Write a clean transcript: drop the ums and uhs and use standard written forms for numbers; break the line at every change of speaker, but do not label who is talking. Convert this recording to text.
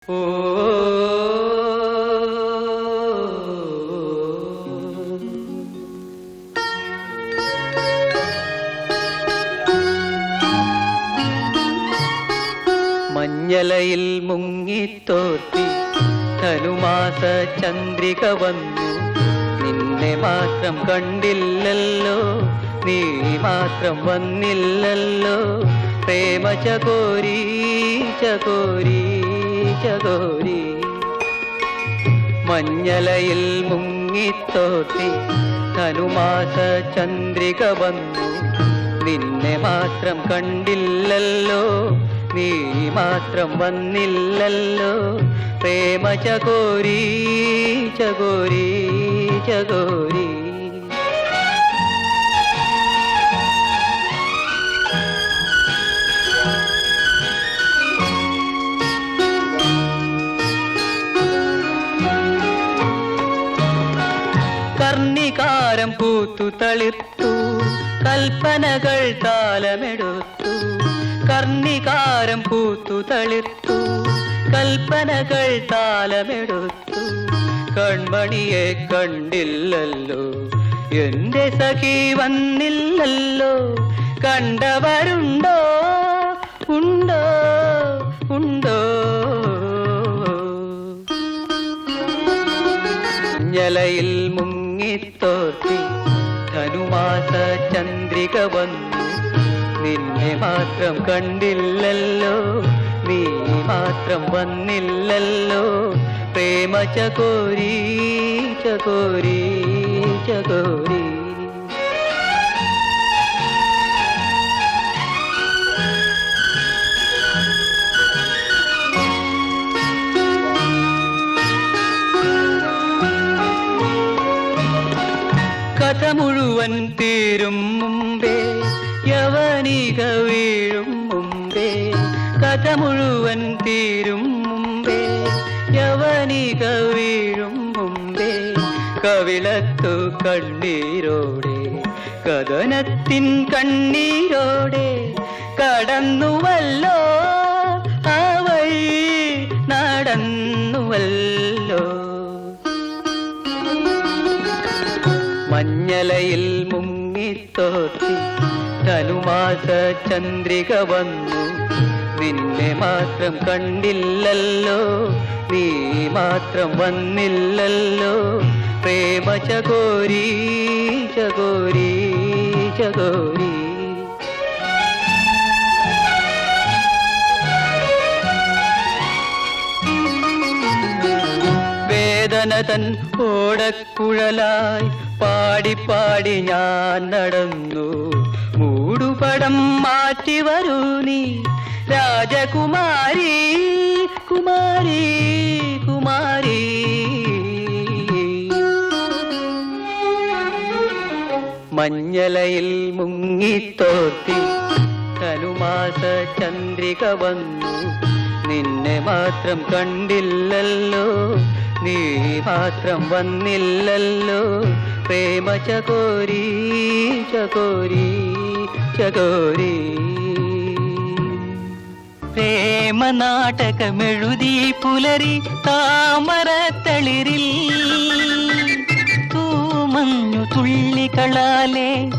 ഓ മഞ്ഞലയിൽ മുങ്ങിത്തോർത്തി ധനുമാസ ചന്ദ്രിക വന്നു. നിന്നെ മാത്രം കണ്ടില്ലല്ലോ, നീ മാത്രം വന്നില്ലല്ലോ. പ്രേമ ചകോരി ചകോരി ചകോരി. മഞ്ഞലയിൽ മുങ്ങിത്തോർത്തി ധനുമാസ ചന്ദ്രിക വന്നു. നിന്നെ മാത്രം കണ്ടില്ലല്ലോ, നീ മാത്രം വന്നില്ലല്ലോ. പ്രേമ ചകോരി ചകോരി ചകോരി. കർണികാരം പൂത്തു തളിർത്തു, കൽപ്പനകൾ താലമെടുത്തു. കർണികാരം പൂത്തു തളിർത്തു, കൽപ്പനകൾ താലമെടുത്തു. കൺമണിയെ കണ്ടില്ലല്ലോ, എന്റെ സഖി വന്നില്ലല്ലോ. കണ്ടവരുണ്ടോ ഉണ്ടോ ഉണ്ടോ. മഞ്ഞലയിൽ മുങ്ങിത്തോർത്തി ധനുമാസ ചന്ദ്രിക വന്നു. നിന്നെ മാത്രം കണ്ടില്ലല്ലോ, നീ മാത്രം വന്നില്ലല്ലോ. പ്രേമ ചകോരി ചകോരി ചകോരി. കഥ മുഴുവൻ തീരും മുമ്പേ, യവനിക വീഴും മുമ്പേ. കഥ മുഴുവൻ തീരും മുമ്പേ, യവനിക വീഴും മുമ്പേ. കവിളത്തു കണ്ണീരോടെ, കഥനത്തിൻ കണ്ണീരോടെ കടന്നുവല്ലോ, ആ വഴി നടന്നുവല്ലോ. മഞ്ഞലയിൽ മുങ്ങിത്തോർത്തി ധനുമാസ ചന്ദ്രിക വന്നു. നിന്നെ മാത്രം കണ്ടില്ലല്ലോ, നീ മാത്രം വന്നില്ലല്ലോ. പ്രേമ ചകോരി ചകോരി ചകോരി. വേദന തൻ ഓടക്കുഴലായി പാടി പാടി ഞാൻ നടന്നു. മൂടുപടം മാറ്റി വരൂ നീ രാജകുമാരി കുമാരി കുമാരി. മഞ്ഞലയിൽ മുങ്ങിത്തോർത്തി ധനുമാസ ചന്ദ്രിക വന്നു. നിന്നെ മാത്രം കണ്ടില്ലല്ലോ, നീ മാത്രം വന്നില്ലല്ലോ. പ്രേമ ചകോരി ചകോരി ചകോരി. പ്രേമ നാടകമെഴുതി പുലരി താമരത്തളിരിൽ തൂമഞ്ഞു തുള്ളികളാലേ